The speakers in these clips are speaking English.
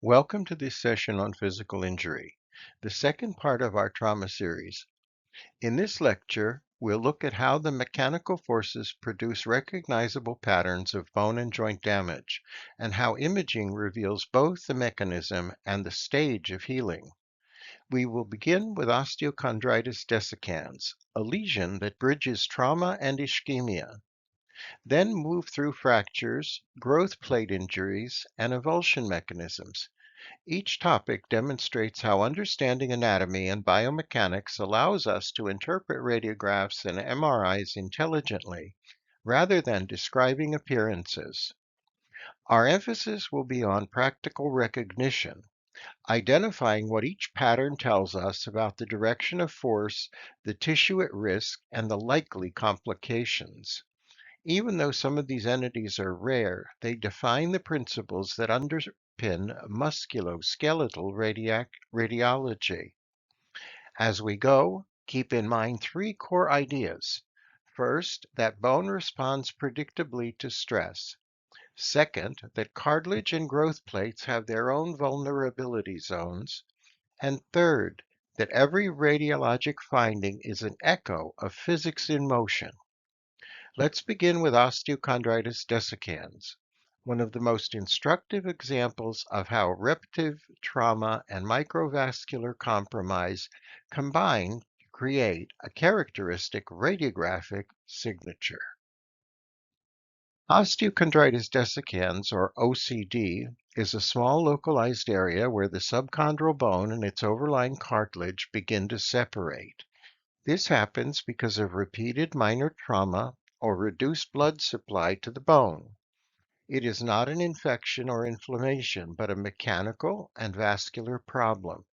Welcome to this session on physical injury, the second part of our trauma series. In this lecture, we'll look at how the mechanical forces produce recognizable patterns of bone and joint damage, and how imaging reveals both the mechanism and the stage of healing. We will begin with osteochondritis dissecans, a lesion that bridges trauma and ischemia, then move through fractures, growth plate injuries, and avulsion mechanisms. Each topic demonstrates how understanding anatomy and biomechanics allows us to interpret radiographs and MRIs intelligently, rather than describing appearances. Our emphasis will be on practical recognition, identifying what each pattern tells us about the direction of force, the tissue at risk, and the likely complications. Even though some of these entities are rare, they define the principles that underpin musculoskeletal radiology. As we go, keep in mind three core ideas. First, that bone responds predictably to stress. Second, that cartilage and growth plates have their own vulnerability zones. And third, that every radiologic finding is an echo of physics in motion. Let's begin with osteochondritis dissecans, one of the most instructive examples of how repetitive trauma and microvascular compromise combine to create a characteristic radiographic signature. Osteochondritis dissecans, or OCD, is a small localized area where the subchondral bone and its overlying cartilage begin to separate. This happens because of repeated minor trauma or reduced blood supply to the bone. It is not an infection or inflammation, but a mechanical and vascular problem.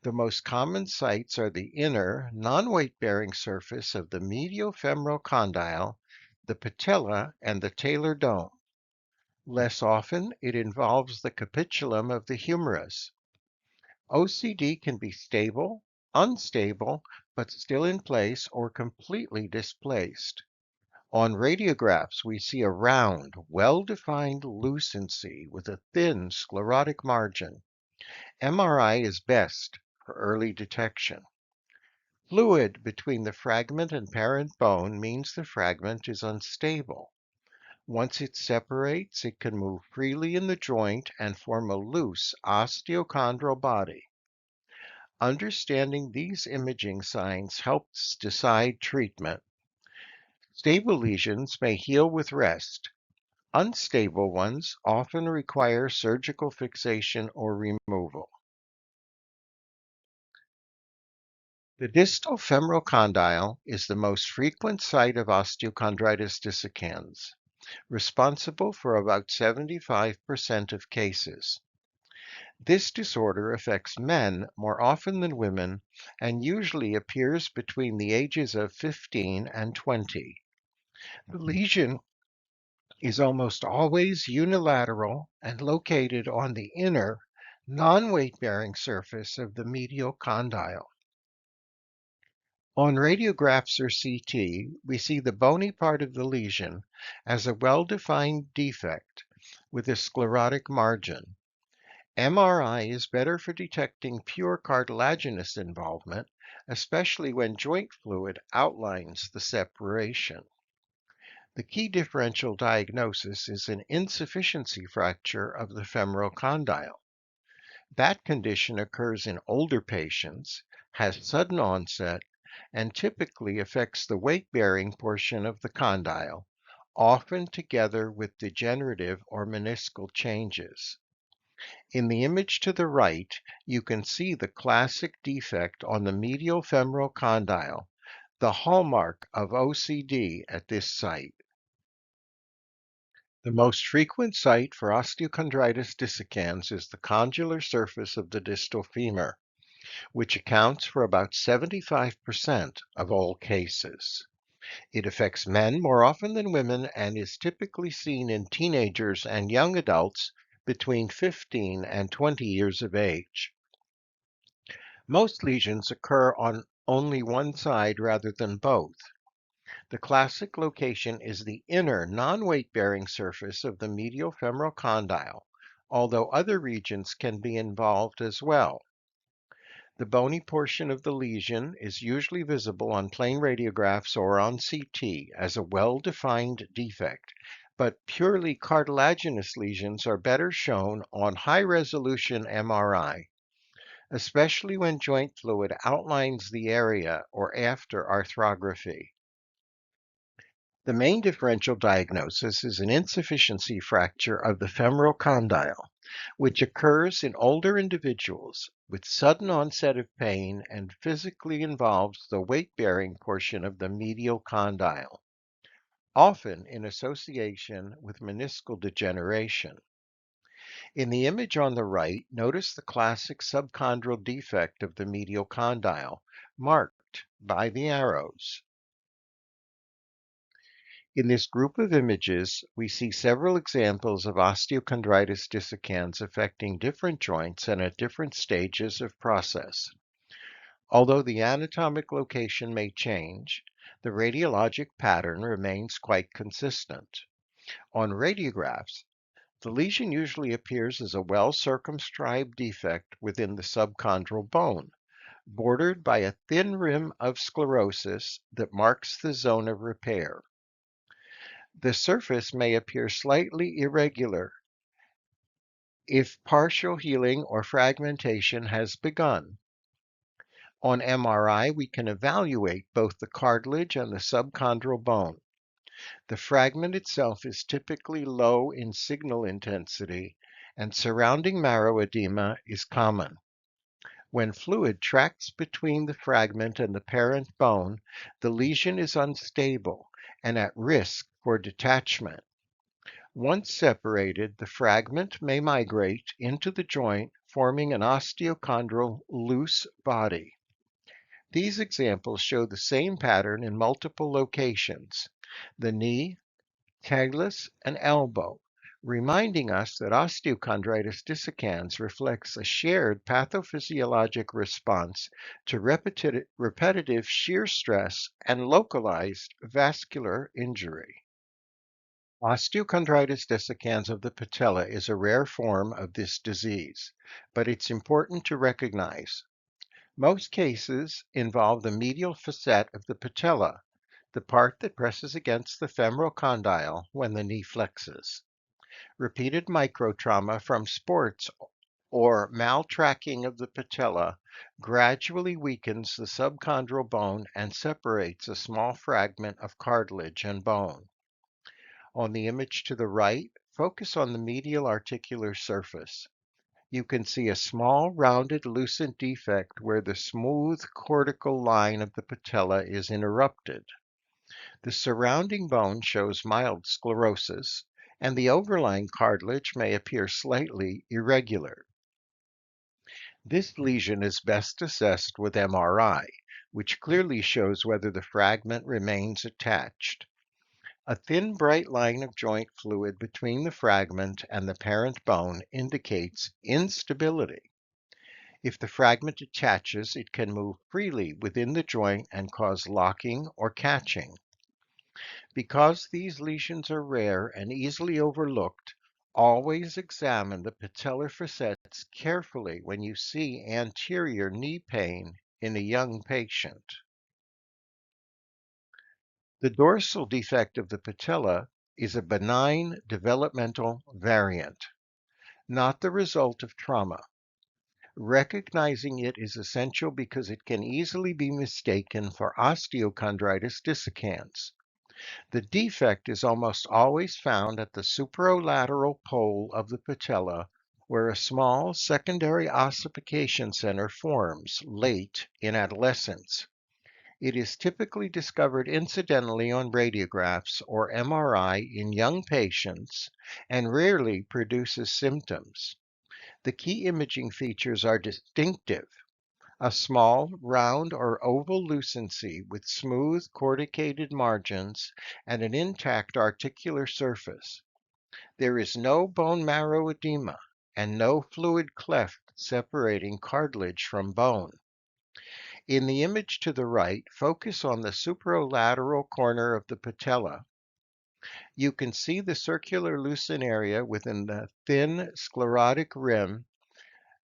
The most common sites are the inner, non-weight-bearing surface of the medial femoral condyle, the patella, and the talar dome. Less often, it involves the capitulum of the humerus. OCD can be stable, unstable, but still in place, or completely displaced. On radiographs, we see a round, well-defined lucency with a thin sclerotic margin. MRI is best for early detection. Fluid between the fragment and parent bone means the fragment is unstable. Once it separates, it can move freely in the joint and form a loose osteochondral body. Understanding these imaging signs helps decide treatment. Stable lesions may heal with rest. Unstable ones often require surgical fixation or removal. The distal femoral condyle is the most frequent site of osteochondritis dissecans, responsible for about 75% of cases. This disorder affects men more often than women and usually appears between the ages of 15 and 20. The lesion is almost always unilateral and located on the inner, non-weight-bearing surface of the medial condyle. On radiographs or CT, we see the bony part of the lesion as a well-defined defect with a sclerotic margin. MRI is better for detecting pure cartilaginous involvement, especially when joint fluid outlines the separation. The key differential diagnosis is an insufficiency fracture of the femoral condyle. That condition occurs in older patients, has sudden onset, and typically affects the weight-bearing portion of the condyle, often together with degenerative or meniscal changes. In the image to the right, you can see the classic defect on the medial femoral condyle, the hallmark of OCD at this site. The most frequent site for osteochondritis dissecans is the condylar surface of the distal femur, which accounts for about 75% of all cases. It affects men more often than women and is typically seen in teenagers and young adults between 15 and 20 years of age. Most lesions occur on only one side rather than both. The classic location is the inner non-weight-bearing surface of the medial femoral condyle, although other regions can be involved as well. The bony portion of the lesion is usually visible on plain radiographs or on CT as a well-defined defect, but purely cartilaginous lesions are better shown on high-resolution MRI, especially when joint fluid outlines the area or after arthrography. The main differential diagnosis is an insufficiency fracture of the femoral condyle, which occurs in older individuals with sudden onset of pain and physically involves the weight-bearing portion of the medial condyle, often in association with meniscal degeneration. In the image on the right, notice the classic subchondral defect of the medial condyle, marked by the arrows. In this group of images, we see several examples of osteochondritis dissecans affecting different joints and at different stages of process. Although the anatomic location may change, the radiologic pattern remains quite consistent. On radiographs, the lesion usually appears as a well-circumscribed defect within the subchondral bone, bordered by a thin rim of sclerosis that marks the zone of repair. The surface may appear slightly irregular if partial healing or fragmentation has begun. On MRI, we can evaluate both the cartilage and the subchondral bone. The fragment itself is typically low in signal intensity, and surrounding marrow edema is common. When fluid tracks between the fragment and the parent bone, the lesion is unstable and at risk for detachment. Once separated, the fragment may migrate into the joint, forming an osteochondral loose body. These examples show the same pattern in multiple locations: the knee, talus, and elbow, reminding us that osteochondritis dissecans reflects a shared pathophysiologic response to repetitive shear stress and localized vascular injury. Osteochondritis dissecans of the patella is a rare form of this disease, but it's important to recognize. Most cases involve the medial facet of the patella, the part that presses against the femoral condyle when the knee flexes. Repeated microtrauma from sports or maltracking of the patella gradually weakens the subchondral bone and separates a small fragment of cartilage and bone. On the image to the right, focus on the medial articular surface. You can see a small, rounded, lucent defect where the smooth cortical line of the patella is interrupted. The surrounding bone shows mild sclerosis, and the overlying cartilage may appear slightly irregular. This lesion is best assessed with MRI, which clearly shows whether the fragment remains attached. A thin, bright line of joint fluid between the fragment and the parent bone indicates instability. If the fragment attaches, it can move freely within the joint and cause locking or catching. Because these lesions are rare and easily overlooked, always examine the patellar facets carefully when you see anterior knee pain in a young patient. The dorsal defect of the patella is a benign developmental variant, not the result of trauma. Recognizing it is essential because it can easily be mistaken for osteochondritis dissecans. The defect is almost always found at the superolateral pole of the patella, where a small secondary ossification center forms late in adolescence. It is typically discovered incidentally on radiographs or MRI in young patients and rarely produces symptoms. The key imaging features are distinctive: a small, round or oval lucency with smooth corticated margins and an intact articular surface. There is no bone marrow edema and no fluid cleft separating cartilage from bone. In the image to the right, focus on the superolateral corner of the patella. You can see the circular lucent area within the thin sclerotic rim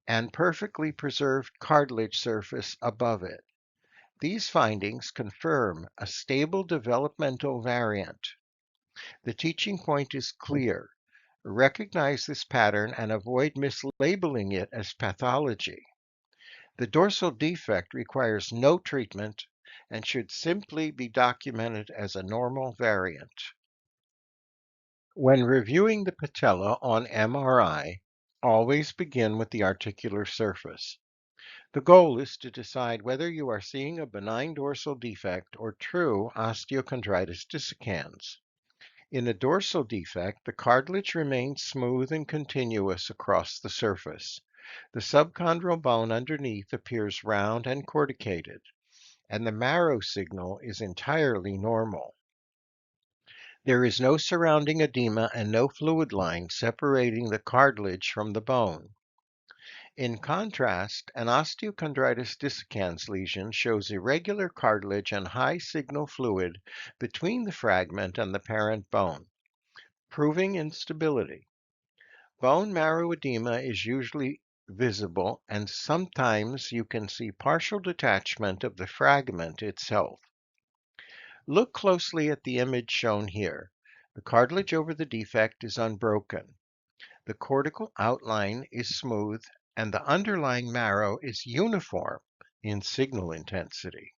and perfectly preserved cartilage surface above it. These findings confirm a stable developmental variant. The teaching point is clear. Recognize this pattern and avoid mislabeling it as pathology. The dorsal defect requires no treatment and should simply be documented as a normal variant. When reviewing the patella on MRI, always begin with the articular surface. The goal is to decide whether you are seeing a benign dorsal defect or true osteochondritis dissecans. In a dorsal defect, the cartilage remains smooth and continuous across the surface. The subchondral bone underneath appears round and corticated, and the marrow signal is entirely normal. There is no surrounding edema and no fluid line separating the cartilage from the bone. In contrast, an osteochondritis dissecans lesion shows irregular cartilage and high signal fluid between the fragment and the parent bone, proving instability. Bone marrow edema is usually visible, and sometimes you can see partial detachment of the fragment itself. Look closely at the image shown here. The cartilage over the defect is unbroken. The cortical outline is smooth, and the underlying marrow is uniform in signal intensity.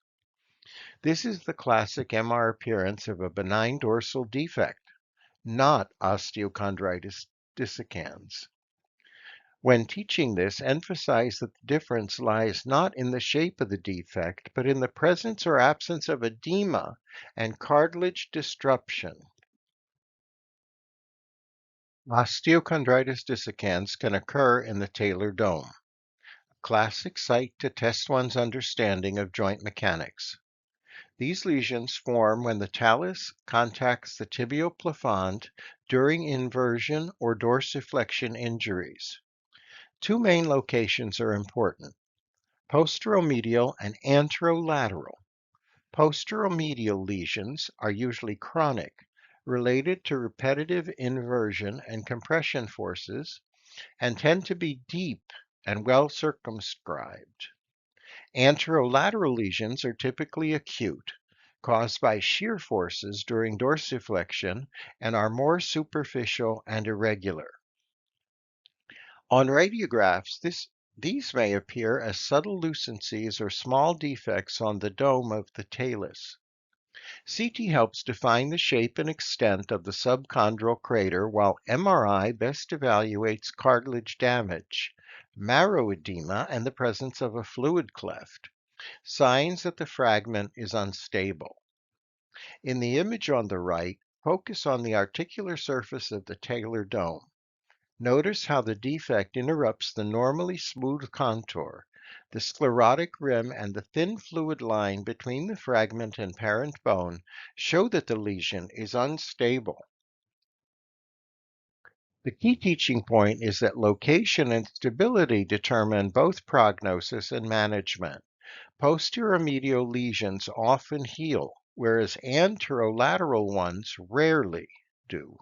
This is the classic MR appearance of a benign dorsal defect, not osteochondritis dissecans. When teaching this, emphasize that the difference lies not in the shape of the defect, but in the presence or absence of edema and cartilage disruption. Osteochondritis dissecans can occur in the talar dome, a classic site to test one's understanding of joint mechanics. These lesions form when the talus contacts the tibial plafond during inversion or dorsiflexion injuries. Two main locations are important: posteromedial and anterolateral. Posteromedial lesions are usually chronic, related to repetitive inversion and compression forces, and tend to be deep and well circumscribed. Anterolateral lesions are typically acute, caused by shear forces during dorsiflexion, and are more superficial and irregular. On radiographs, these may appear as subtle lucencies or small defects on the dome of the talus. CT helps define the shape and extent of the subchondral crater, while MRI best evaluates cartilage damage, marrow edema, and the presence of a fluid cleft, signs that the fragment is unstable. In the image on the right, focus on the articular surface of the talar dome. Notice how the defect interrupts the normally smooth contour. The sclerotic rim and the thin fluid line between the fragment and parent bone show that the lesion is unstable. The key teaching point is that location and stability determine both prognosis and management. Posteromedial lesions often heal, whereas anterolateral ones rarely do.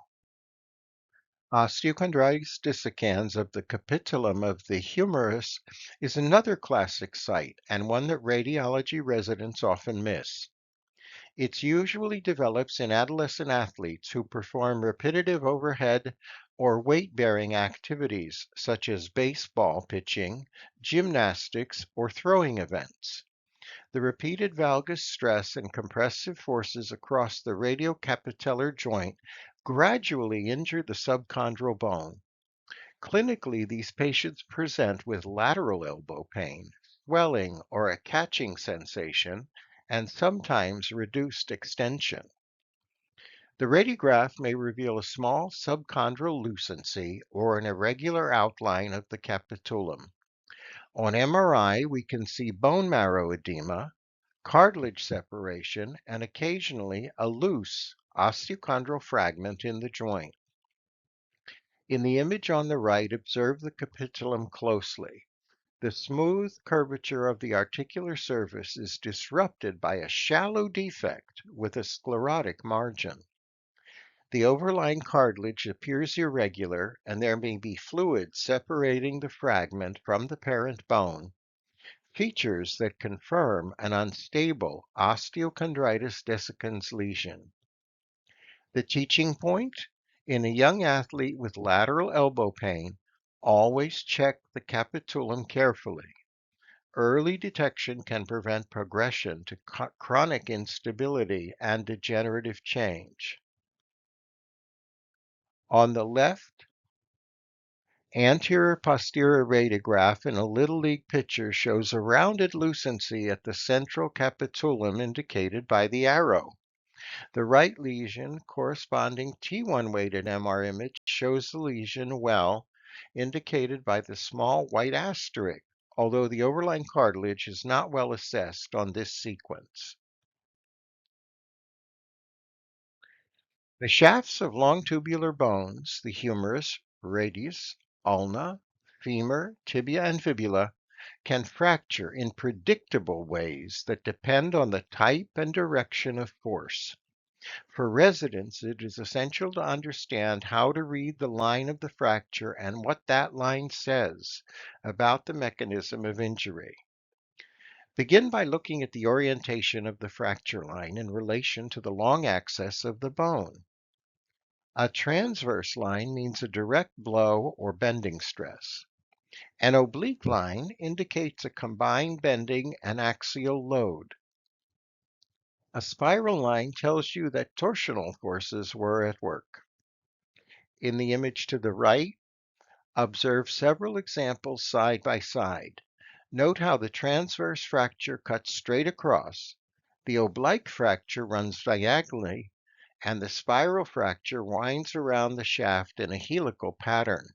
Osteochondritis dissecans of the capitulum of the humerus is another classic site, and one that radiology residents often miss. It usually develops in adolescent athletes who perform repetitive overhead or weight-bearing activities such as baseball pitching, gymnastics, or throwing events. The repeated valgus stress and compressive forces across the radiocapitellar joint gradually injure the subchondral bone. Clinically, these patients present with lateral elbow pain, swelling, or a catching sensation, and sometimes reduced extension. The radiograph may reveal a small subchondral lucency or an irregular outline of the capitulum. On MRI, we can see bone marrow edema, cartilage separation, and occasionally a loose osteochondral fragment in the joint. In the image on the right, observe the capitulum closely. The smooth curvature of the articular surface is disrupted by a shallow defect with a sclerotic margin. The overlying cartilage appears irregular, and there may be fluid separating the fragment from the parent bone, features that confirm an unstable osteochondritis dissecans lesion. The teaching point? In a young athlete with lateral elbow pain, always check the capitulum carefully. Early detection can prevent progression to chronic instability and degenerative change. On the left, anterior-posterior radiograph in a Little League picture shows a rounded lucency at the central capitulum indicated by the arrow. The right lesion, corresponding T1 weighted MR image, shows the lesion well, indicated by the small white asterisk, although the overlying cartilage is not well assessed on this sequence. The shafts of long tubular bones, the humerus, radius, ulna, femur, tibia, and fibula, can fracture in predictable ways that depend on the type and direction of force. For residents, it is essential to understand how to read the line of the fracture and what that line says about the mechanism of injury. Begin by looking at the orientation of the fracture line in relation to the long axis of the bone. A transverse line means a direct blow or bending stress. An oblique line indicates a combined bending and axial load. A spiral line tells you that torsional forces were at work. In the image to the right, observe several examples side by side. Note how the transverse fracture cuts straight across, the oblique fracture runs diagonally, and the spiral fracture winds around the shaft in a helical pattern.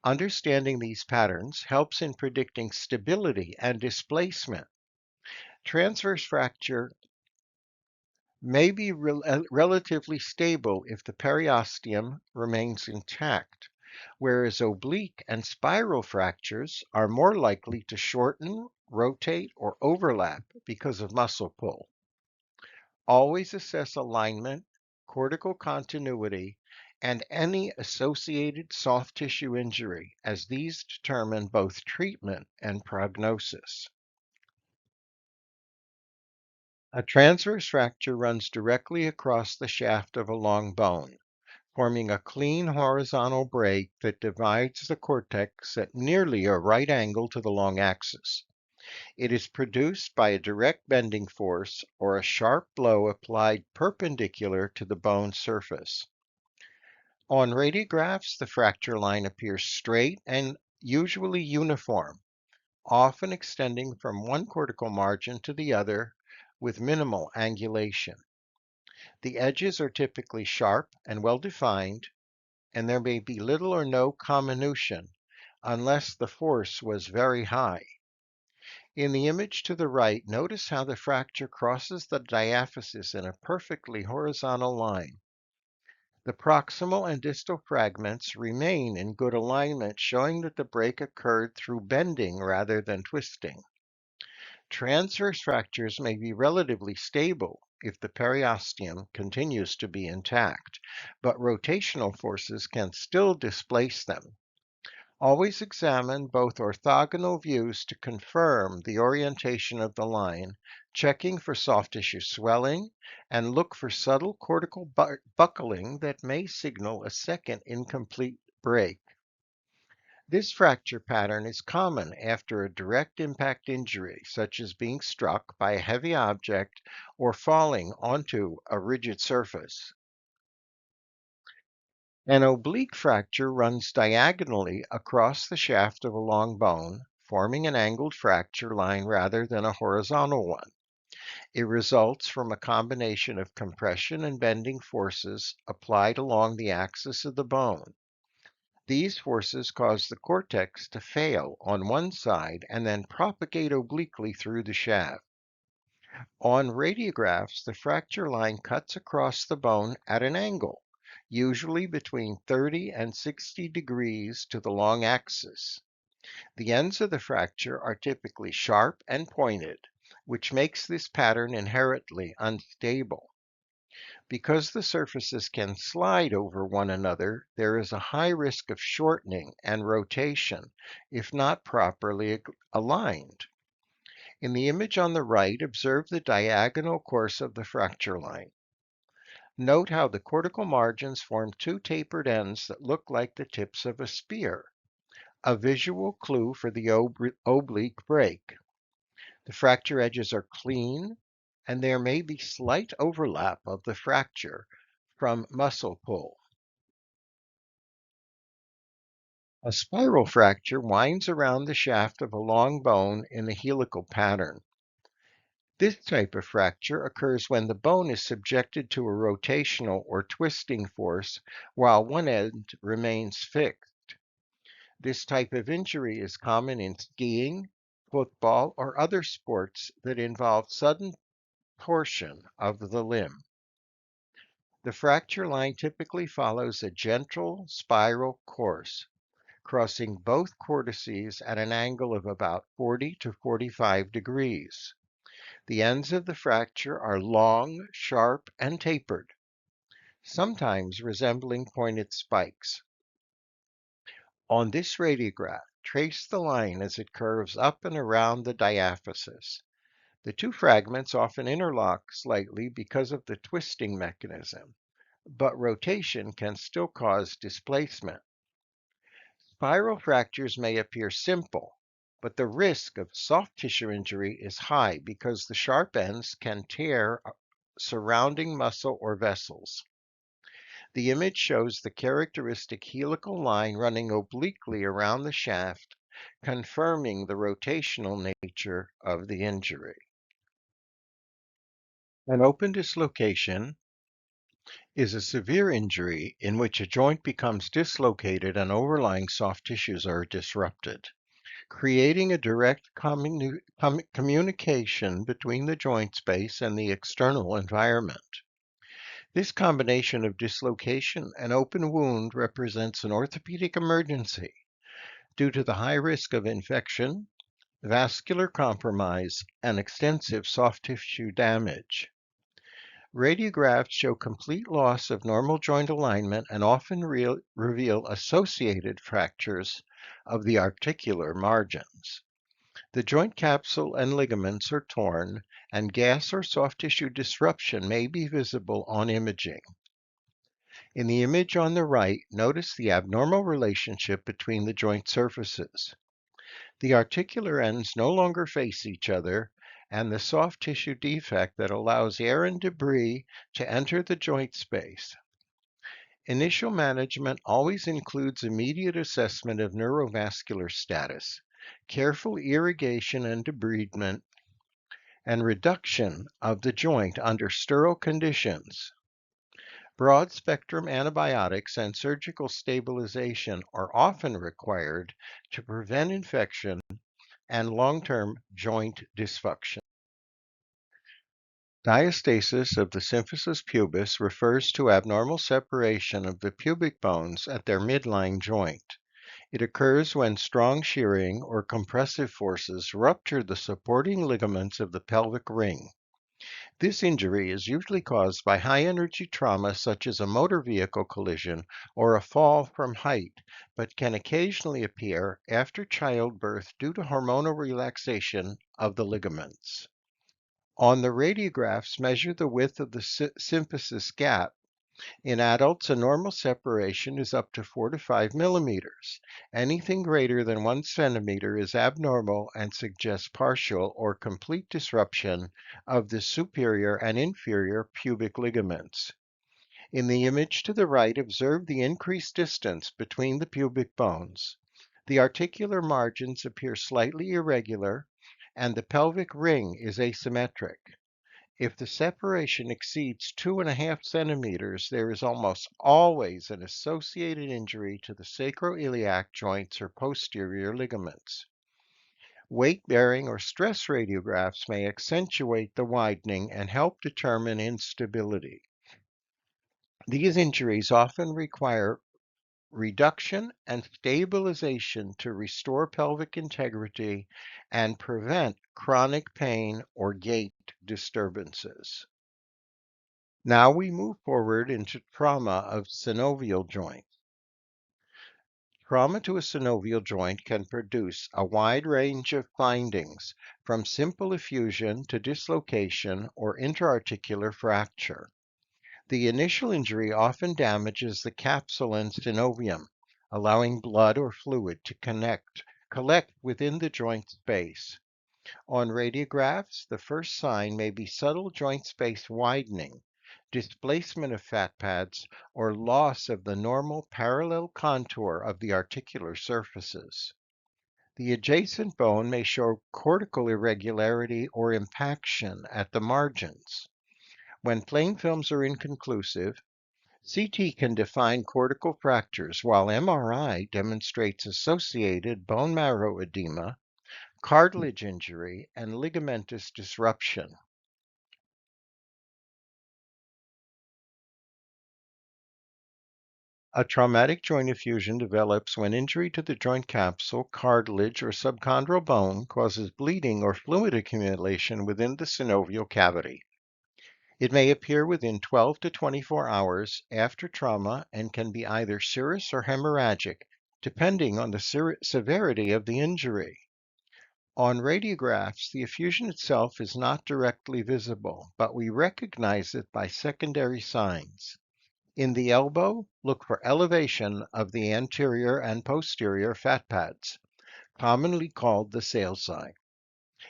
Understanding these patterns helps in predicting stability and displacement. Transverse fracture may be relatively stable if the periosteum remains intact, whereas oblique and spiral fractures are more likely to shorten, rotate, or overlap because of muscle pull. Always assess alignment, cortical continuity, and any associated soft tissue injury, as these determine both treatment and prognosis. A transverse fracture runs directly across the shaft of a long bone, forming a clean horizontal break that divides the cortex at nearly a right angle to the long axis. It is produced by a direct bending force or a sharp blow applied perpendicular to the bone surface. On radiographs, the fracture line appears straight and usually uniform, often extending from one cortical margin to the other with minimal angulation. The edges are typically sharp and well defined, and there may be little or no comminution unless the force was very high. In the image to the right, notice how the fracture crosses the diaphysis in a perfectly horizontal line. The proximal and distal fragments remain in good alignment, showing that the break occurred through bending rather than twisting. Transverse fractures may be relatively stable if the periosteum continues to be intact, but rotational forces can still displace them. Always examine both orthogonal views to confirm the orientation of the line, checking for soft tissue swelling, and look for subtle cortical buckling that may signal a second incomplete break. This fracture pattern is common after a direct impact injury, such as being struck by a heavy object or falling onto a rigid surface. An oblique fracture runs diagonally across the shaft of a long bone, forming an angled fracture line rather than a horizontal one. It results from a combination of compression and bending forces applied along the axis of the bone. These forces cause the cortex to fail on one side and then propagate obliquely through the shaft. On radiographs, the fracture line cuts across the bone at an angle, usually between 30 and 60 degrees to the long axis. The ends of the fracture are typically sharp and pointed, which makes this pattern inherently unstable. Because the surfaces can slide over one another, there is a high risk of shortening and rotation if not properly aligned. In the image on the right, observe the diagonal course of the fracture line. Note how the cortical margins form two tapered ends that look like the tips of a spear, a visual clue for the oblique break. The fracture edges are clean, and there may be slight overlap of the fracture from muscle pull. A spiral fracture winds around the shaft of a long bone in a helical pattern. This type of fracture occurs when the bone is subjected to a rotational or twisting force while one end remains fixed. This type of injury is common in skiing, football, or other sports that involve sudden torsion of the limb. The fracture line typically follows a gentle spiral course, crossing both cortices at an angle of about 40 to 45 degrees. The ends of the fracture are long, sharp, and tapered, sometimes resembling pointed spikes. On this radiograph, trace the line as it curves up and around the diaphysis. The two fragments often interlock slightly because of the twisting mechanism, but rotation can still cause displacement. Spiral fractures may appear simple, but the risk of soft tissue injury is high because the sharp ends can tear surrounding muscle or vessels. The image shows the characteristic helical line running obliquely around the shaft, confirming the rotational nature of the injury. An open dislocation is a severe injury in which a joint becomes dislocated and overlying soft tissues are disrupted, creating a direct communication between the joint space and the external environment. This combination of dislocation and open wound represents an orthopedic emergency due to the high risk of infection, vascular compromise, and extensive soft tissue damage. Radiographs show complete loss of normal joint alignment and often reveal associated fractures of the articular margins. The joint capsule and ligaments are torn, and gas or soft tissue disruption may be visible on imaging. In the image on the right, notice the abnormal relationship between the joint surfaces. The articular ends no longer face each other, and the soft tissue defect that allows air and debris to enter the joint space. Initial management always includes immediate assessment of neurovascular status, careful irrigation and debridement, and reduction of the joint under sterile conditions. Broad-spectrum antibiotics and surgical stabilization are often required to prevent infection and long-term joint dysfunction. Diastasis of the symphysis pubis refers to abnormal separation of the pubic bones at their midline joint. It occurs when strong shearing or compressive forces rupture the supporting ligaments of the pelvic ring. This injury is usually caused by high-energy trauma such as a motor vehicle collision or a fall from height, but can occasionally appear after childbirth due to hormonal relaxation of the ligaments. On the radiographs, measure the width of the symphysis gap. In adults, a normal separation is up to 4 to 5 millimeters. Anything greater than 1 centimeter is abnormal and suggests partial or complete disruption of the superior and inferior pubic ligaments. In the image to the right, observe the increased distance between the pubic bones. The articular margins appear slightly irregular, and the pelvic ring is asymmetric. If the separation exceeds 2.5 centimeters, there is almost always an associated injury to the sacroiliac joints or posterior ligaments. Weight-bearing or stress radiographs may accentuate the widening and help determine instability. These injuries often require reduction and stabilization to restore pelvic integrity and prevent chronic pain or gait disturbances. Now we move forward into trauma of synovial joints. Trauma to a synovial joint can produce a wide range of findings, from simple effusion to dislocation or interarticular fracture. The initial injury often damages the capsule and synovium, allowing blood or fluid to collect within the joint space. On radiographs, the first sign may be subtle joint space widening, displacement of fat pads, or loss of the normal parallel contour of the articular surfaces. The adjacent bone may show cortical irregularity or impaction at the margins. When plain films are inconclusive, CT can define cortical fractures, while MRI demonstrates associated bone marrow edema, cartilage injury, and ligamentous disruption. A traumatic joint effusion develops when injury to the joint capsule, cartilage, or subchondral bone causes bleeding or fluid accumulation within the synovial cavity. It may appear within 12 to 24 hours after trauma and can be either serous or hemorrhagic, depending on the severity of the injury. On radiographs, the effusion itself is not directly visible, but we recognize it by secondary signs. In the elbow, look for elevation of the anterior and posterior fat pads, commonly called the sale sign.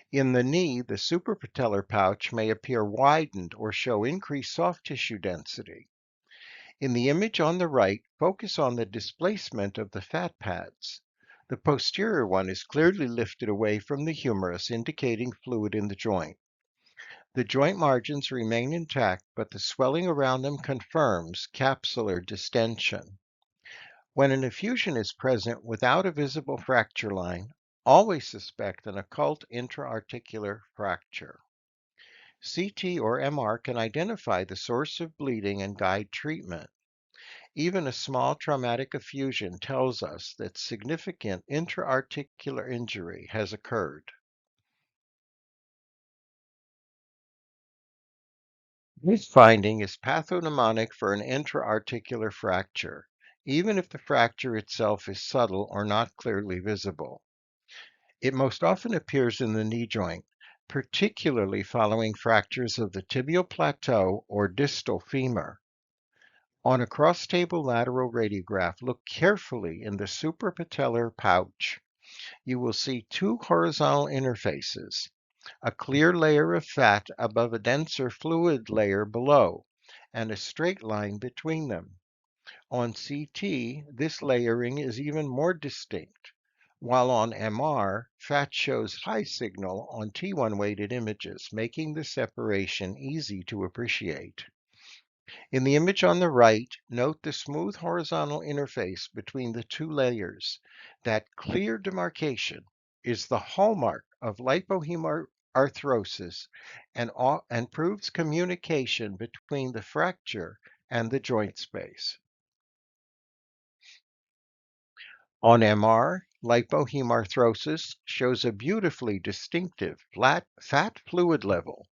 In the knee, the suprapatellar pouch may appear widened or show increased soft tissue density. In the image on the right, focus on the displacement of the fat pads. The posterior one is clearly lifted away from the humerus, indicating fluid in the joint. The joint margins remain intact, but the swelling around them confirms capsular distension. When an effusion is present without a visible fracture line, always suspect an occult intra-articular fracture. CT or MR can identify the source of bleeding and guide treatment. Even a small traumatic effusion tells us that significant intra-articular injury has occurred. This finding is pathognomonic for an intra-articular fracture, even if the fracture itself is subtle or not clearly visible. It most often appears in the knee joint, particularly following fractures of the tibial plateau or distal femur. On a cross-table lateral radiograph, look carefully in the suprapatellar pouch. You will see two horizontal interfaces, a clear layer of fat above a denser fluid layer below, and a straight line between them. On CT, this layering is even more distinct, while on MR, fat shows high signal on T1 weighted images, making the separation easy to appreciate. In the image on the right, note the smooth horizontal interface between the two layers. That clear demarcation is the hallmark of lipohemarthrosis and proves communication between the fracture and the joint space. On MR, lipohemarthrosis shows a beautifully distinctive fat fluid level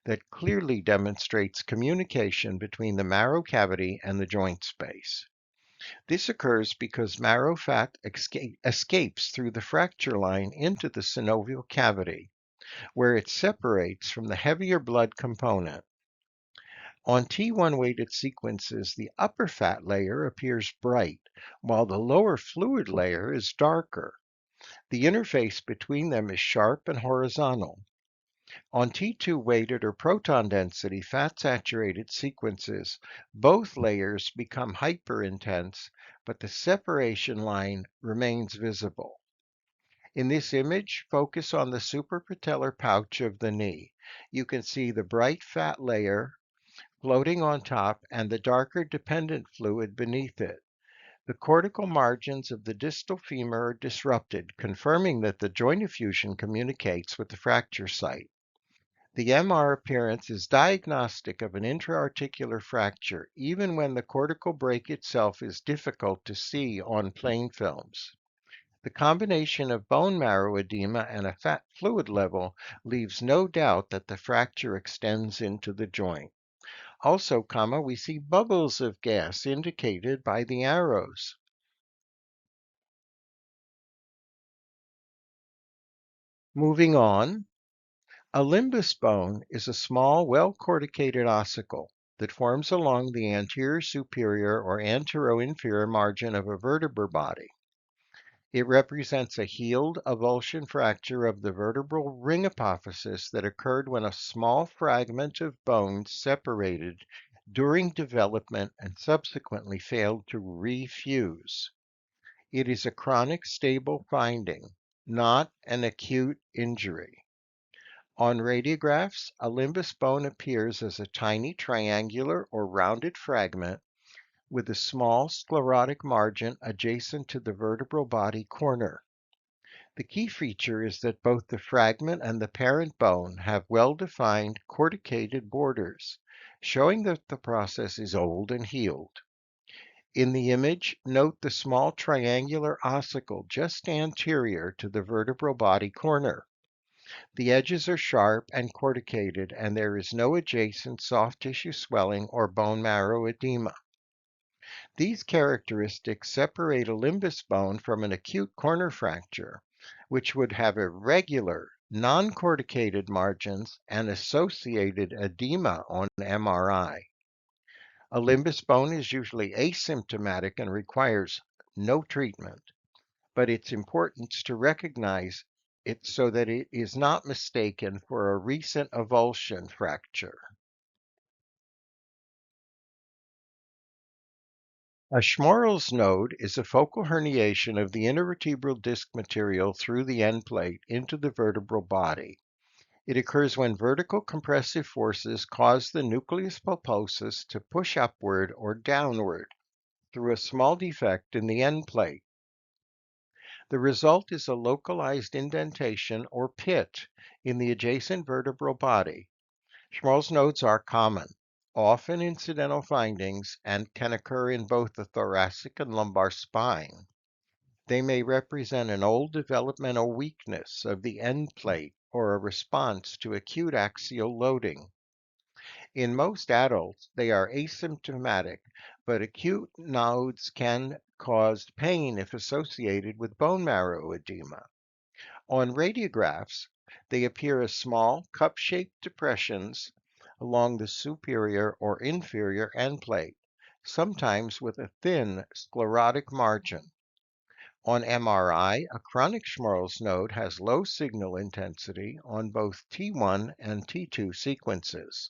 that clearly demonstrates communication between the marrow cavity and the joint space. This occurs because marrow fat escapes through the fracture line into the synovial cavity, where it separates from the heavier blood component. On T1 weighted sequences, the upper fat layer appears bright, while the lower fluid layer is darker. The interface between them is sharp and horizontal. On T2 weighted or proton density fat saturated sequences, both layers become hyperintense, but the separation line remains visible. In this image, focus on the suprapatellar pouch of the knee. You can see the bright fat layer floating on top and the darker dependent fluid beneath it. The cortical margins of the distal femur are disrupted, confirming that the joint effusion communicates with the fracture site. The MR appearance is diagnostic of an intra-articular fracture, even when the cortical break itself is difficult to see on plain films. The combination of bone marrow edema and a fat fluid level leaves no doubt that the fracture extends into the joint. Also, we see bubbles of gas indicated by the arrows. Moving on, a limbus bone is a small, well-corticated ossicle that forms along the anterior superior or antero-inferior margin of a vertebral body. It represents a healed avulsion fracture of the vertebral ring apophysis that occurred when a small fragment of bone separated during development and subsequently failed to refuse. It is a chronic stable finding, not an acute injury. On radiographs, a limbus bone appears as a tiny triangular or rounded fragment with a small sclerotic margin adjacent to the vertebral body corner. The key feature is that both the fragment and the parent bone have well-defined corticated borders, showing that the process is old and healed. In the image, note the small triangular ossicle just anterior to the vertebral body corner. The edges are sharp and corticated, and there is no adjacent soft tissue swelling or bone marrow edema. These characteristics separate a limbus bone from an acute corner fracture, which would have irregular, non-corticated margins and associated edema on MRI. A limbus bone is usually asymptomatic and requires no treatment, but it's important to recognize it so that it is not mistaken for a recent avulsion fracture. A Schmorl's node is a focal herniation of the intervertebral disc material through the end plate into the vertebral body. It occurs when vertical compressive forces cause the nucleus pulposus to push upward or downward through a small defect in the end plate. The result is a localized indentation or pit in the adjacent vertebral body. Schmorl's nodes are common, often incidental findings, and can occur in both the thoracic and lumbar spine. They may represent an old developmental weakness of the end plate or a response to acute axial loading. In most adults, they are asymptomatic, but acute nodes can cause pain if associated with bone marrow edema. On radiographs, they appear as small cup-shaped depressions along the superior or inferior end plate, sometimes with a thin sclerotic margin. On MRI, a chronic Schmorl's node has low signal intensity on both T1 and T2 sequences,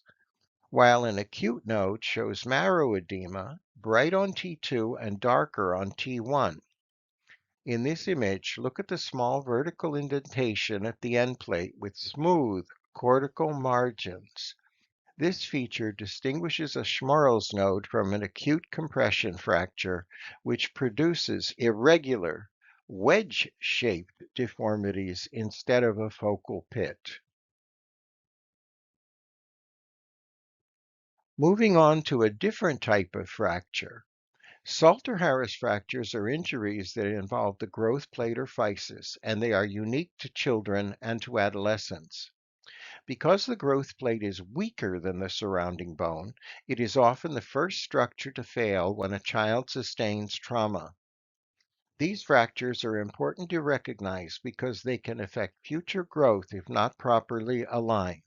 while an acute node shows marrow edema, bright on T2 and darker on T1. In this image, look at the small vertical indentation at the end plate with smooth cortical margins. This feature distinguishes a Schmorl's node from an acute compression fracture, which produces irregular, wedge-shaped deformities instead of a focal pit. Moving on to a different type of fracture. Salter-Harris fractures are injuries that involve the growth plate or physis, and they are unique to children and to adolescents. Because the growth plate is weaker than the surrounding bone, it is often the first structure to fail when a child sustains trauma. These fractures are important to recognize because they can affect future growth if not properly aligned.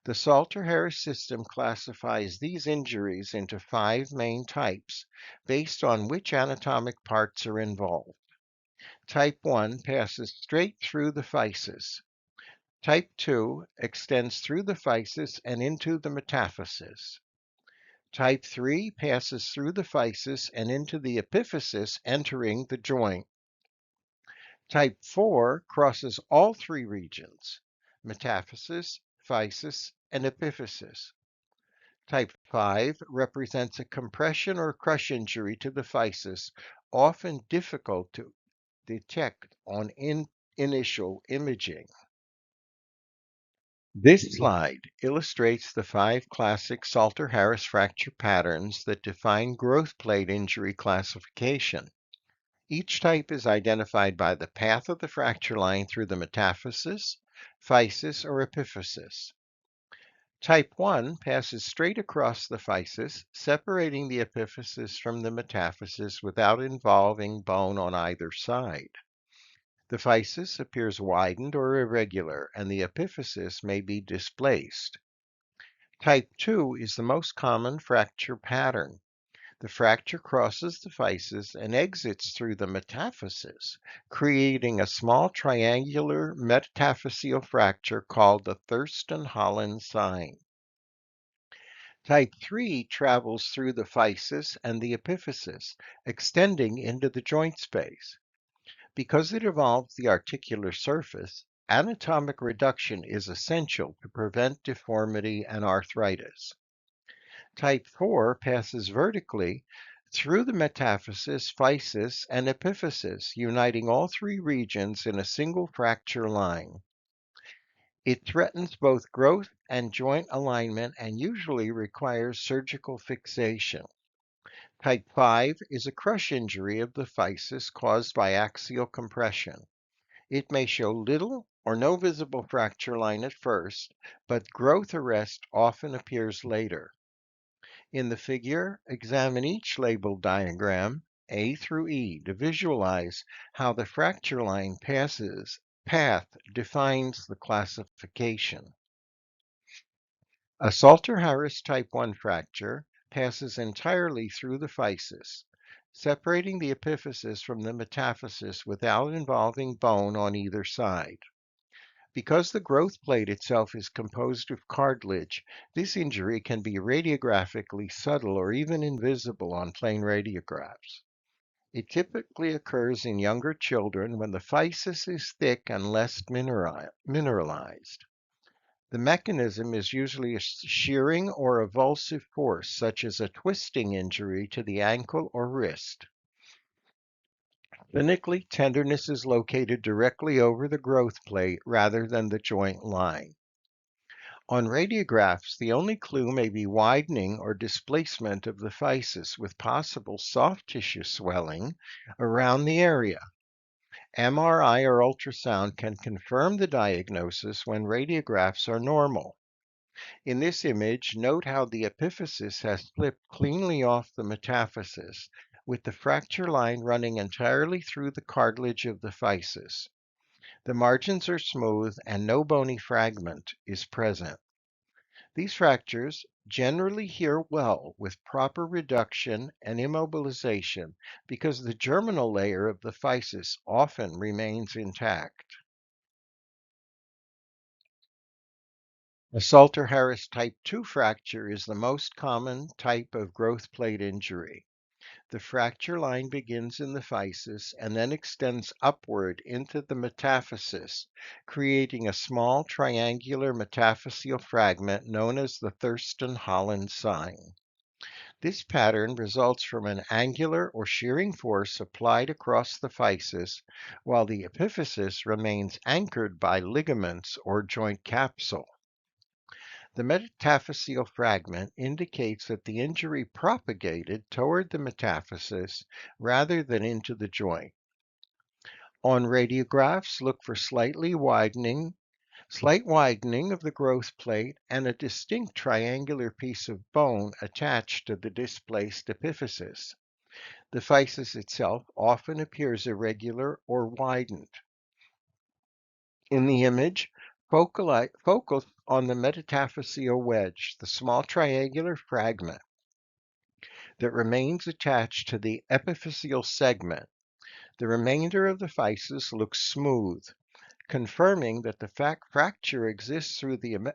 The Salter-Harris system classifies these injuries into 5 main types based on which anatomic parts are involved. Type 1 passes straight through the physis. Type 2 extends through the physis and into the metaphysis. Type 3 passes through the physis and into the epiphysis, entering the joint. Type 4 crosses all 3 regions, metaphysis, physis, and epiphysis. Type 5 represents a compression or crush injury to the physis, often difficult to detect on initial imaging. This slide illustrates the 5 classic Salter-Harris fracture patterns that define growth plate injury classification. Each type is identified by the path of the fracture line through the metaphysis, physis, or epiphysis. Type 1 passes straight across the physis, separating the epiphysis from the metaphysis without involving bone on either side. The physis appears widened or irregular, and the epiphysis may be displaced. Type 2 is the most common fracture pattern. The fracture crosses the physis and exits through the metaphysis, creating a small triangular metaphyseal fracture called the Thurston-Holland sign. Type 3 travels through the physis and the epiphysis, extending into the joint space. Because it involves the articular surface, anatomic reduction is essential to prevent deformity and arthritis. Type 4 passes vertically through the metaphysis, physis, and epiphysis, uniting all three regions in a single fracture line. It threatens both growth and joint alignment and usually requires surgical fixation. Type 5 is a crush injury of the physis caused by axial compression. It may show little or no visible fracture line at first, but growth arrest often appears later. In the figure, examine each labeled diagram, A through E, to visualize how the fracture line path defines the classification. A Salter-Harris type 1 fracture passes entirely through the physis, separating the epiphysis from the metaphysis without involving bone on either side. Because the growth plate itself is composed of cartilage, this injury can be radiographically subtle or even invisible on plain radiographs. It typically occurs in younger children when the physis is thick and less mineralized. The mechanism is usually a shearing or avulsive force, such as a twisting injury to the ankle or wrist. Clinically, tenderness is located directly over the growth plate rather than the joint line. On radiographs, the only clue may be widening or displacement of the physis with possible soft tissue swelling around the area. MRI or ultrasound can confirm the diagnosis when radiographs are normal. In this image, note how the epiphysis has flipped cleanly off the metaphysis, with the fracture line running entirely through the cartilage of the physis. The margins are smooth and no bony fragment is present. These fractures generally heal well with proper reduction and immobilization because the germinal layer of the physis often remains intact. A Salter-Harris type 2 fracture is the most common type of growth plate injury. The fracture line begins in the physis and then extends upward into the metaphysis, creating a small triangular metaphyseal fragment known as the Thurston-Holland sign. This pattern results from an angular or shearing force applied across the physis, while the epiphysis remains anchored by ligaments or joint capsule. The metaphyseal fragment indicates that the injury propagated toward the metaphysis rather than into the joint. On radiographs, look for slight widening of the growth plate and a distinct triangular piece of bone attached to the displaced epiphysis. The physis itself often appears irregular or widened. In the image, focus on the metaphyseal wedge, the small triangular fragment that remains attached to the epiphyseal segment. The remainder of the physis looks smooth, confirming that the fracture exists through the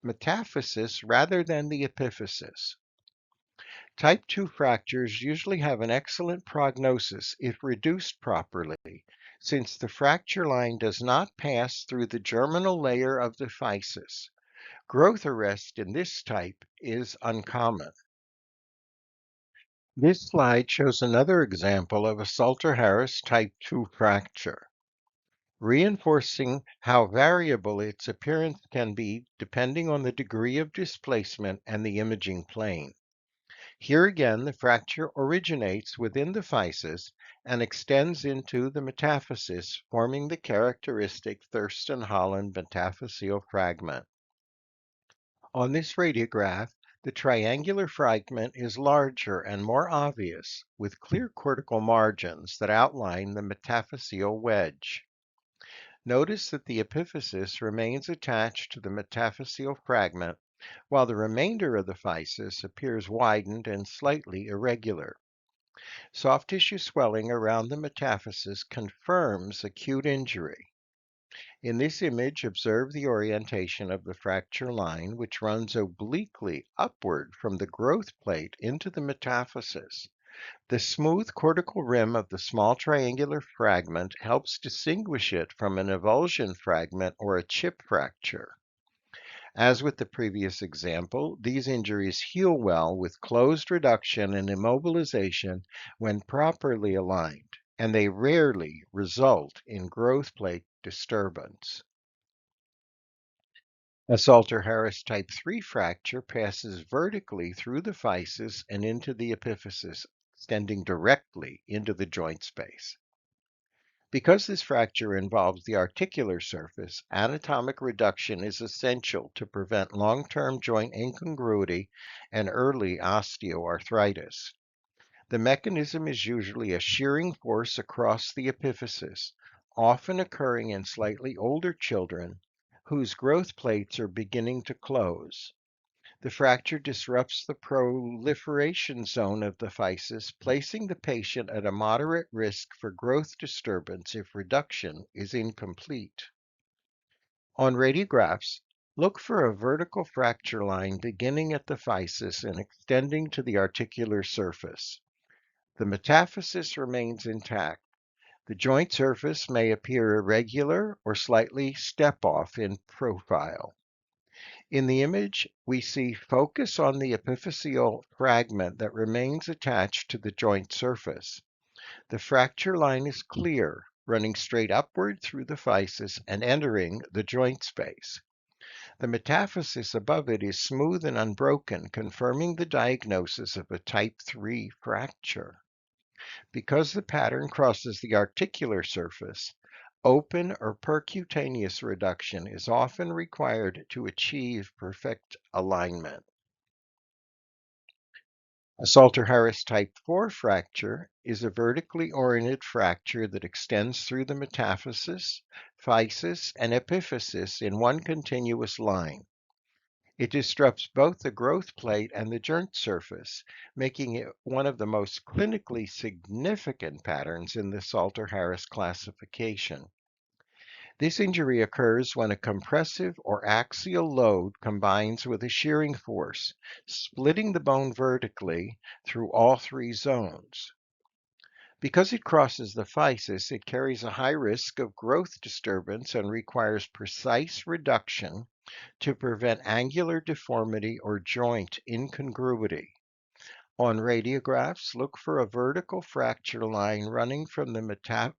metaphysis rather than the epiphysis. Type 2 fractures usually have an excellent prognosis if reduced properly, since the fracture line does not pass through the germinal layer of the physis. Growth arrest in this type is uncommon. This slide shows another example of a Salter-Harris type 2 fracture, reinforcing how variable its appearance can be depending on the degree of displacement and the imaging plane. Here again, the fracture originates within the physis and extends into the metaphysis, forming the characteristic Thurston-Holland metaphyseal fragment. On this radiograph, the triangular fragment is larger and more obvious, with clear cortical margins that outline the metaphyseal wedge. Notice that the epiphysis remains attached to the metaphyseal fragment, while the remainder of the physis appears widened and slightly irregular. Soft tissue swelling around the metaphysis confirms acute injury. In this image, observe the orientation of the fracture line, which runs obliquely upward from the growth plate into the metaphysis. The smooth cortical rim of the small triangular fragment helps distinguish it from an avulsion fragment or a chip fracture. As with the previous example, these injuries heal well with closed reduction and immobilization when properly aligned, and they rarely result in growth plate disturbance. A Salter-Harris type 3 fracture passes vertically through the physis and into the epiphysis, extending directly into the joint space. Because this fracture involves the articular surface, anatomic reduction is essential to prevent long-term joint incongruity and early osteoarthritis. The mechanism is usually a shearing force across the epiphysis, often occurring in slightly older children whose growth plates are beginning to close. The fracture disrupts the proliferation zone of the physis, placing the patient at a moderate risk for growth disturbance if reduction is incomplete. On radiographs, look for a vertical fracture line beginning at the physis and extending to the articular surface. The metaphysis remains intact. The joint surface may appear irregular or slightly step-off in profile. In the image, we see focus on the epiphyseal fragment that remains attached to the joint surface. The fracture line is clear, running straight upward through the physis and entering the joint space. The metaphysis above it is smooth and unbroken, confirming the diagnosis of a type 3 fracture. Because the pattern crosses the articular surface, open or percutaneous reduction is often required to achieve perfect alignment. A Salter-Harris type 4 fracture is a vertically oriented fracture that extends through the metaphysis, physis, and epiphysis in one continuous line. It disrupts both the growth plate and the joint surface, making it one of the most clinically significant patterns in the Salter-Harris classification. This injury occurs when a compressive or axial load combines with a shearing force, splitting the bone vertically through all three zones. Because it crosses the physis, it carries a high risk of growth disturbance and requires precise reduction to prevent angular deformity or joint incongruity. On radiographs, look for a vertical fracture line running from the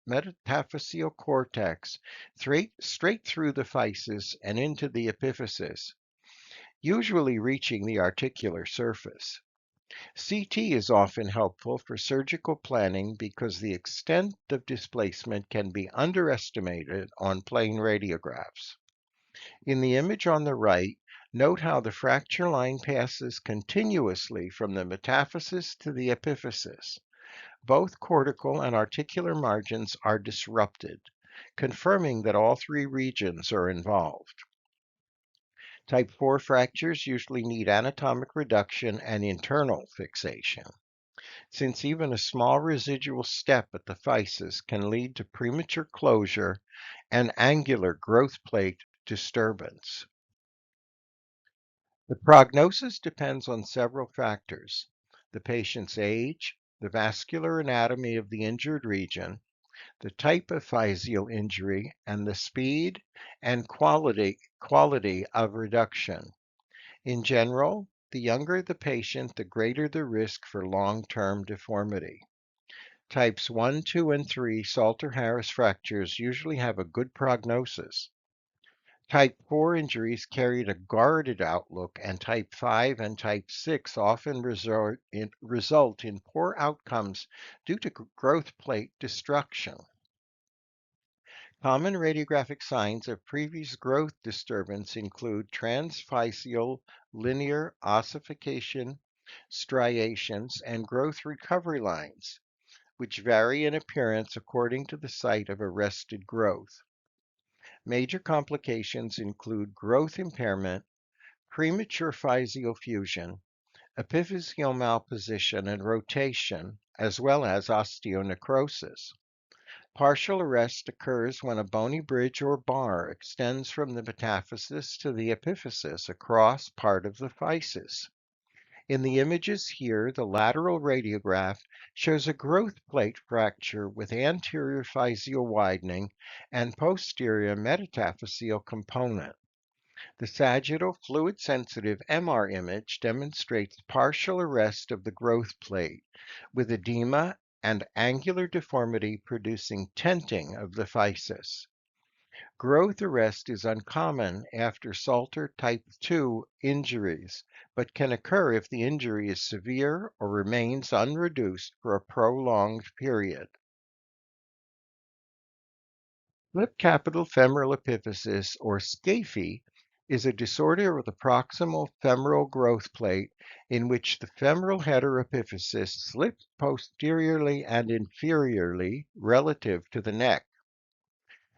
metaphyseal cortex straight through the physis and into the epiphysis, usually reaching the articular surface. CT is often helpful for surgical planning because the extent of displacement can be underestimated on plain radiographs. In the image on the right, note how the fracture line passes continuously from the metaphysis to the epiphysis. Both cortical and articular margins are disrupted, confirming that all three regions are involved. Type 4 fractures usually need anatomic reduction and internal fixation, since even a small residual step at the physis can lead to premature closure and angular growth plate disturbance. The prognosis depends on several factors: the patient's age, the vascular anatomy of the injured region, the type of physeal injury, and the speed and quality of reduction. In general, the younger the patient, the greater the risk for long-term deformity. Types 1, 2, and 3 Salter-Harris fractures usually have a good prognosis. Type 4 injuries carried a guarded outlook, and Type 5 and Type 6 often result in poor outcomes due to growth plate destruction. Common radiographic signs of previous growth disturbance include transphyseal linear ossification, striations, and growth recovery lines, which vary in appearance according to the site of arrested growth. Major complications include growth impairment, premature physeal fusion, epiphyseal malposition and rotation, as well as osteonecrosis. Partial arrest occurs when a bony bridge or bar extends from the metaphysis to the epiphysis across part of the physis. In the images here, the lateral radiograph shows a growth plate fracture with anterior physeal widening and posterior metaphyseal component. The sagittal fluid-sensitive MR image demonstrates partial arrest of the growth plate, with edema and angular deformity producing tenting of the physis. Growth arrest is uncommon after Salter type 2 injuries, but can occur if the injury is severe or remains unreduced for a prolonged period. Slip capital femoral epiphysis, or SCAFE, is a disorder of the proximal femoral growth plate in which the femoral head or epiphysis slips posteriorly and inferiorly relative to the neck.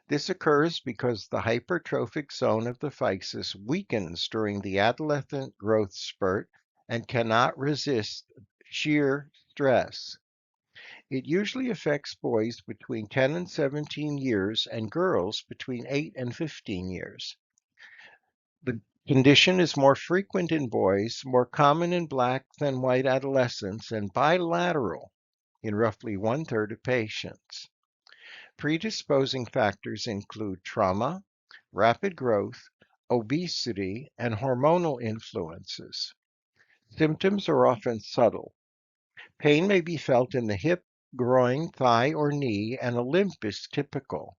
This occurs because the hypertrophic zone of the physis weakens during the adolescent growth spurt and cannot resist shear stress. It usually affects boys between 10 and 17 years and girls between 8 and 15 years. The condition is more frequent in boys, more common in black than white adolescents, and bilateral in roughly one-third of patients. Predisposing factors include trauma, rapid growth, obesity, and hormonal influences. Symptoms are often subtle. Pain may be felt in the hip, groin, thigh, or knee, and a limp is typical.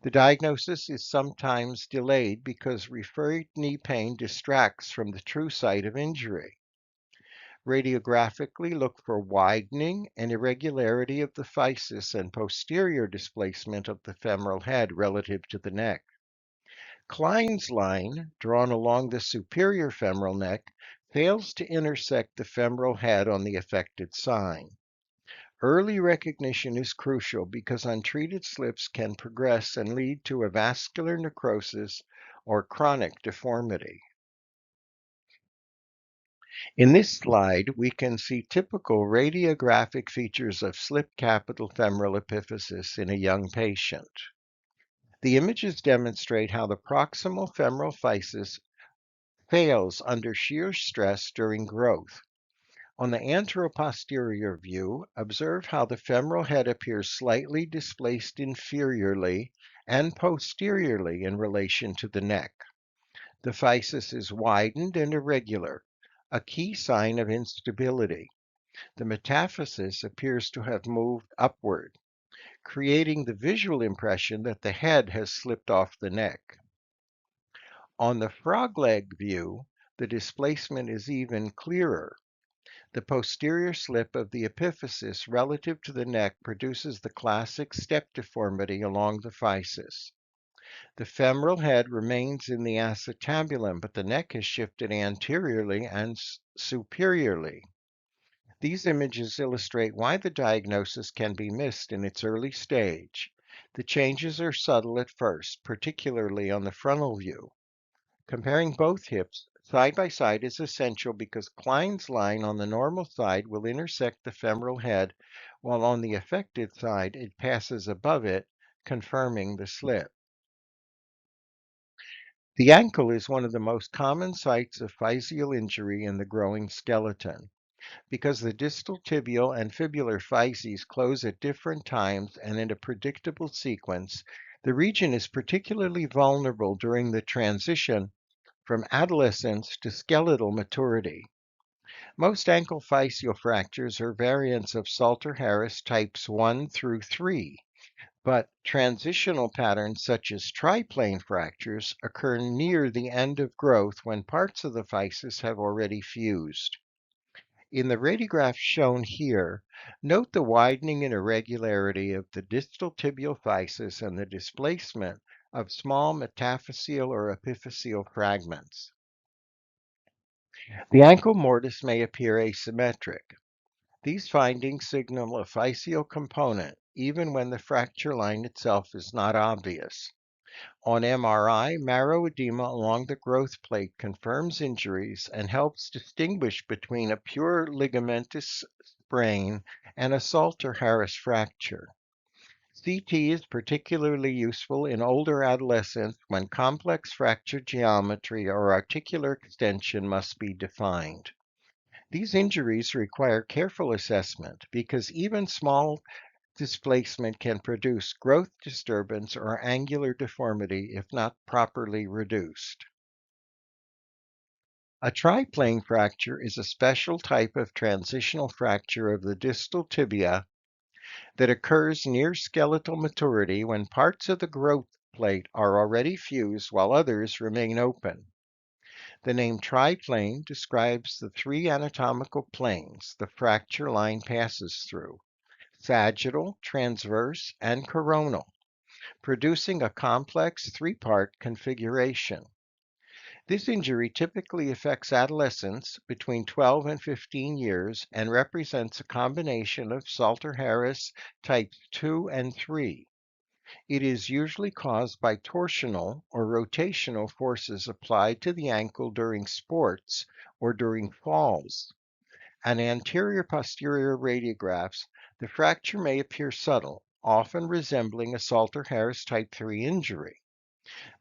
The diagnosis is sometimes delayed because referred knee pain distracts from the true site of injury. Radiographically, look for widening and irregularity of the physis and posterior displacement of the femoral head relative to the neck. Klein's line, drawn along the superior femoral neck, fails to intersect the femoral head on the affected sign. Early recognition is crucial because untreated slips can progress and lead to a vascular necrosis or chronic deformity. In this slide, we can see typical radiographic features of slip capital femoral epiphysis in a young patient. The images demonstrate how the proximal femoral physis fails under shear stress during growth. On the anteroposterior view, observe how the femoral head appears slightly displaced inferiorly and posteriorly in relation to the neck. The physis is widened and irregular, a key sign of instability. The metaphysis appears to have moved upward, creating the visual impression that the head has slipped off the neck. On the frog leg view, the displacement is even clearer. The posterior slip of the epiphysis relative to the neck produces the classic step deformity along the physis. The femoral head remains in the acetabulum, but the neck has shifted anteriorly and superiorly. These images illustrate why the diagnosis can be missed in its early stage. The changes are subtle at first, particularly on the frontal view. Comparing both hips side by side is essential because Klein's line on the normal side will intersect the femoral head, while on the affected side it passes above it, confirming the slip. The ankle is one of the most common sites of physeal injury in the growing skeleton. Because the distal tibial and fibular physes close at different times and in a predictable sequence, the region is particularly vulnerable during the transition from adolescence to skeletal maturity. Most ankle physeal fractures are variants of Salter-Harris types 1 through 3, but transitional patterns such as triplane fractures occur near the end of growth when parts of the physis have already fused. In the radiograph shown here, note the widening and irregularity of the distal tibial physis and the displacement of small metaphyseal or epiphyseal fragments. The ankle mortise may appear asymmetric. These findings signal a physeal component, even when the fracture line itself is not obvious. On MRI, marrow edema along the growth plate confirms injuries and helps distinguish between a pure ligamentous sprain and a Salter-Harris fracture. CT is particularly useful in older adolescents when complex fracture geometry or articular extension must be defined. These injuries require careful assessment because even small displacement can produce growth disturbance or angular deformity if not properly reduced. A triplane fracture is a special type of transitional fracture of the distal tibia that occurs near skeletal maturity when parts of the growth plate are already fused while others remain open. The name triplane describes the three anatomical planes the fracture line passes through: sagittal, transverse, and coronal, producing a complex three-part configuration. This injury typically affects adolescents between 12 and 15 years and represents a combination of Salter-Harris types 2 and 3. It is usually caused by torsional or rotational forces applied to the ankle during sports or during falls. On anterior-posterior radiographs, the fracture may appear subtle, often resembling a Salter-Harris type 3 injury.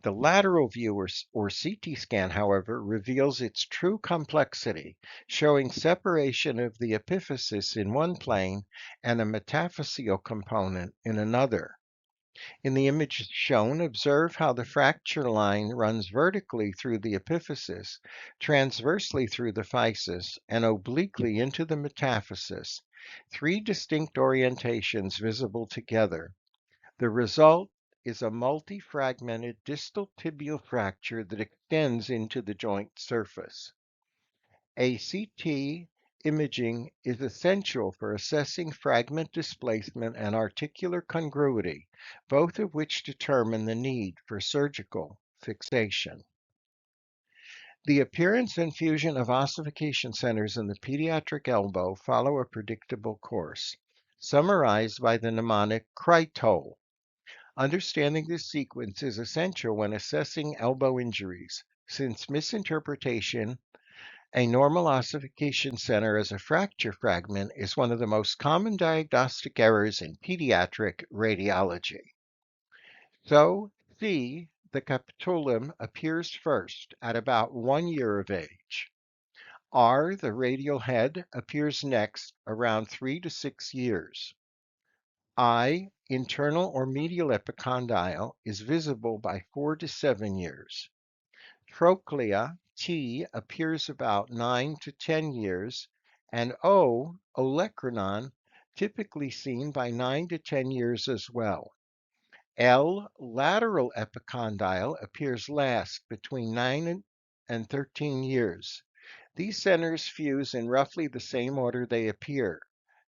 The lateral view or CT scan, however, reveals its true complexity, showing separation of the epiphysis in one plane and a metaphyseal component in another. In the image shown, observe how the fracture line runs vertically through the epiphysis, transversely through the physis, and obliquely into the metaphysis, three distinct orientations visible together. The result is a multi-fragmented distal tibial fracture that extends into the joint surface. A CT imaging is essential for assessing fragment displacement and articular congruity, both of which determine the need for surgical fixation. The appearance and fusion of ossification centers in the pediatric elbow follow a predictable course, summarized by the mnemonic Kreitol. Understanding this sequence is essential when assessing elbow injuries, since misinterpretation a normal ossification center as a fracture fragment is one of the most common diagnostic errors in pediatric radiology. So, C, the capitulum, appears first at about 1 year of age. R, the radial head, appears next around 3 to 6 years. I, internal or medial epicondyle, is visible by 4 to 7 years. Trochlea, T, appears about 9 to 10 years, and O, olecranon, typically seen by 9 to 10 years as well. L, lateral epicondyle, appears last between 9 and 13 years. These centers fuse in roughly the same order they appear,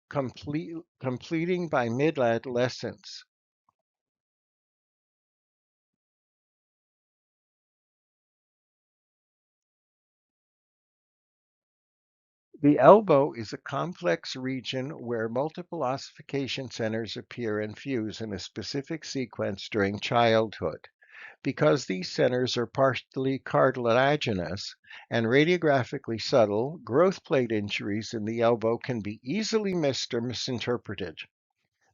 completing by mid-adolescence. The elbow is a complex region where multiple ossification centers appear and fuse in a specific sequence during childhood. Because these centers are partially cartilaginous and radiographically subtle, growth plate injuries in the elbow can be easily missed or misinterpreted.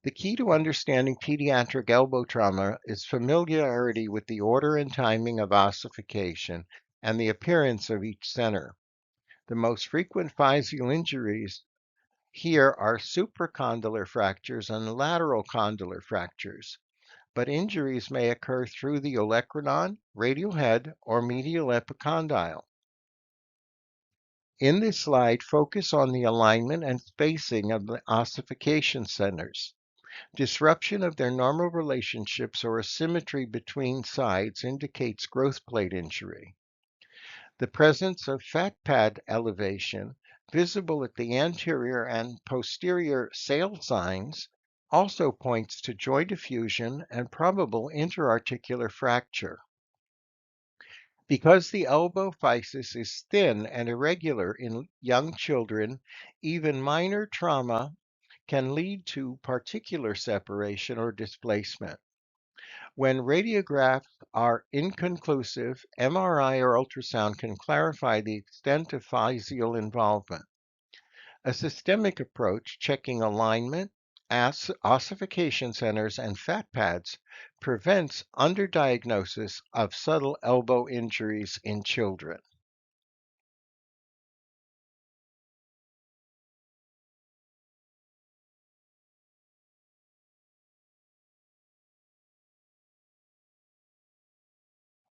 The key to understanding pediatric elbow trauma is familiarity with the order and timing of ossification and the appearance of each center. The most frequent physeal injuries here are supracondylar fractures and lateral condylar fractures, but injuries may occur through the olecranon, radial head, or medial epicondyle. In this slide, focus on the alignment and spacing of the ossification centers. Disruption of their normal relationships or asymmetry between sides indicates growth plate injury. The presence of fat pad elevation visible at the anterior and posterior sail signs, also points to joint effusion and probable interarticular fracture. Because the elbow physis is thin and irregular in young children, even minor trauma can lead to particular separation or displacement. When radiographs are inconclusive, MRI or ultrasound can clarify the extent of physeal involvement. A systemic approach, checking alignment, ossification centers, and fat pads, prevents underdiagnosis of subtle elbow injuries in children.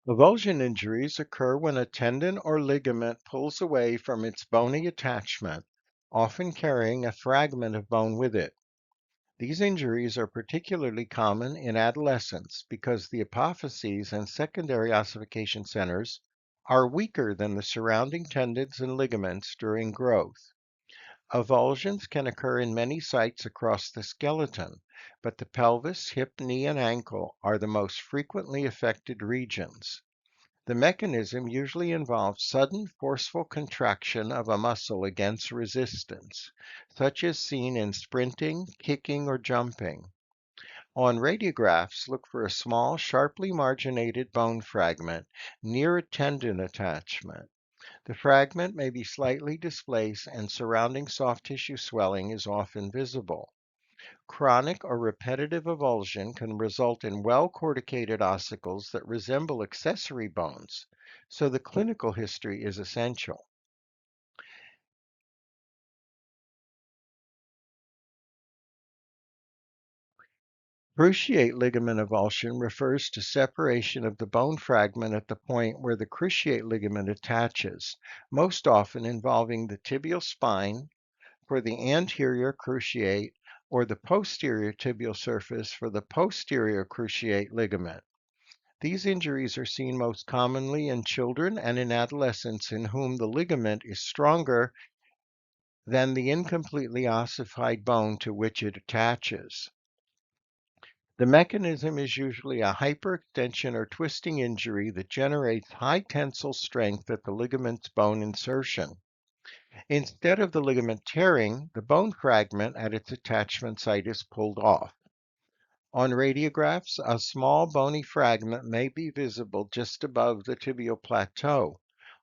Avulsion injuries occur when a tendon or ligament pulls away from its bony attachment, often carrying a fragment of bone with it. These injuries are particularly common in adolescence because the apophyses and secondary ossification centers are weaker than the surrounding tendons and ligaments during growth. Avulsions can occur in many sites across the skeleton, but the pelvis, hip, knee, and ankle are the most frequently affected regions. The mechanism usually involves sudden forceful contraction of a muscle against resistance, such as seen in sprinting, kicking, or jumping. On radiographs, look for a small, sharply marginated bone fragment near a tendon attachment. The fragment may be slightly displaced and surrounding soft tissue swelling is often visible. Chronic or repetitive avulsion can result in well-corticated ossicles that resemble accessory bones, so the clinical history is essential. Cruciate ligament avulsion refers to separation of the bone fragment at the point where the cruciate ligament attaches, most often involving the tibial spine for the anterior cruciate or the posterior tibial surface for the posterior cruciate ligament. These injuries are seen most commonly in children and in adolescents in whom the ligament is stronger than the incompletely ossified bone to which it attaches. The mechanism is usually a hyperextension or twisting injury that generates high tensile strength at the ligament's bone insertion. Instead of the ligament tearing, the bone fragment at its attachment site is pulled off. On radiographs, a small bony fragment may be visible just above the tibial plateau,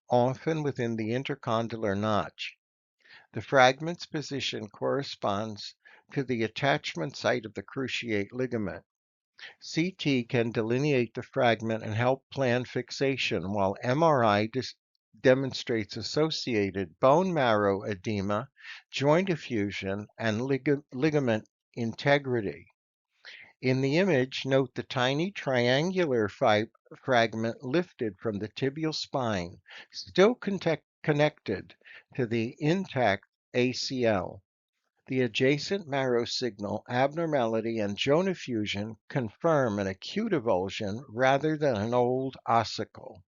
often within the intercondylar notch. The fragment's position corresponds to the attachment site of the cruciate ligament. CT can delineate the fragment and help plan fixation, while MRI demonstrates associated bone marrow edema, joint effusion, and ligament integrity. In the image, note the tiny triangular fragment lifted from the tibial spine, still connected to the intact ACL. The adjacent marrow signal abnormality and joint effusion confirm an acute avulsion rather than an old ossicle.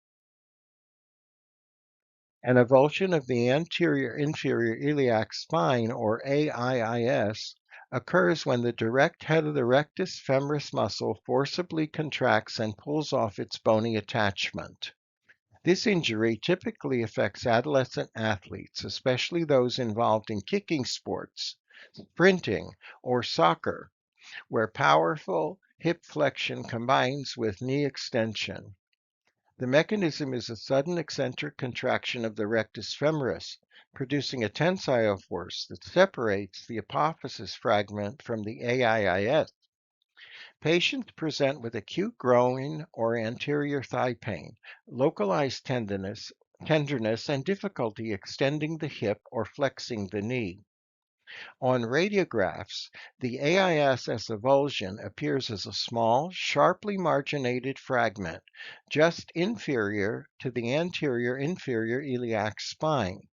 An avulsion of the anterior inferior iliac spine, or AIIS, occurs when the direct head of the rectus femoris muscle forcibly contracts and pulls off its bony attachment. This injury typically affects adolescent athletes, especially those involved in kicking sports, sprinting, or soccer, where powerful hip flexion combines with knee extension. The mechanism is a sudden eccentric contraction of the rectus femoris, producing a tensile force that separates the apophysis fragment from the AIIS. Patients present with acute groin or anterior thigh pain, localized tenderness, and difficulty extending the hip or flexing the knee. On radiographs, the AISS avulsion appears as a small, sharply marginated fragment just inferior to the anterior inferior iliac spine,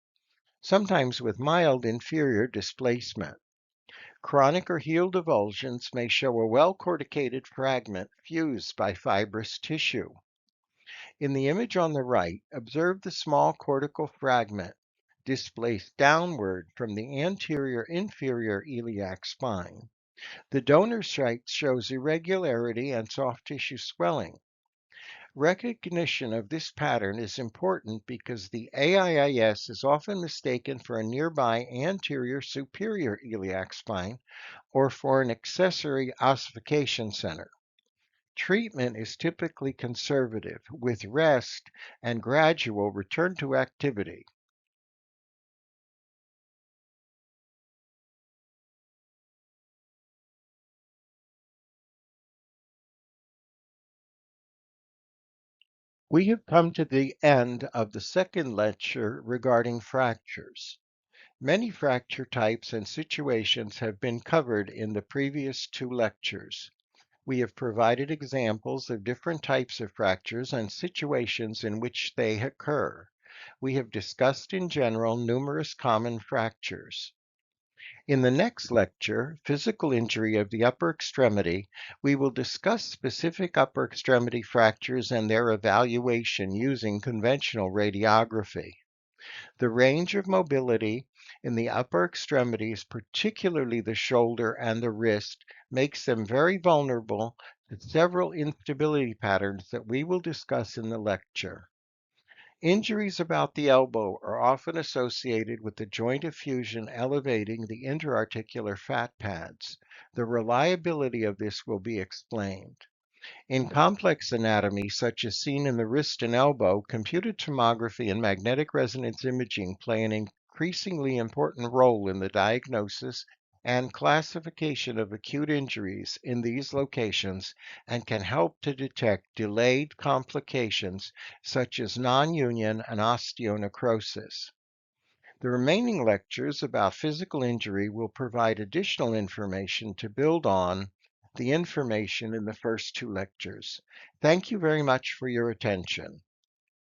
sometimes with mild inferior displacement. Chronic or healed avulsions may show a well-corticated fragment fused by fibrous tissue. In the image on the right, observe the small cortical fragment displaced downward from the anterior inferior iliac spine. The donor site shows irregularity and soft tissue swelling. Recognition of this pattern is important because the AIIS is often mistaken for a nearby anterior superior iliac spine or for an accessory ossification center. Treatment is typically conservative, with rest and gradual return to activity. We have come to the end of the second lecture regarding fractures. Many fracture types and situations have been covered in the previous two lectures. We have provided examples of different types of fractures and situations in which they occur. We have discussed in general numerous common fractures. In the next lecture, Physical Injury of the Upper Extremity, we will discuss specific upper extremity fractures and their evaluation using conventional radiography. The range of mobility in the upper extremities, particularly the shoulder and the wrist, makes them very vulnerable to several instability patterns that we will discuss in the lecture. Injuries about the elbow are often associated with the joint effusion elevating the interarticular fat pads. The reliability of this will be explained. In complex anatomy, such as seen in the wrist and elbow, computed tomography and magnetic resonance imaging play an increasingly important role in the diagnosis and classification of acute injuries in these locations and can help to detect delayed complications such as non-union and osteonecrosis. The remaining lectures about physical injury will provide additional information to build on the information in the first two lectures. Thank you very much for your attention.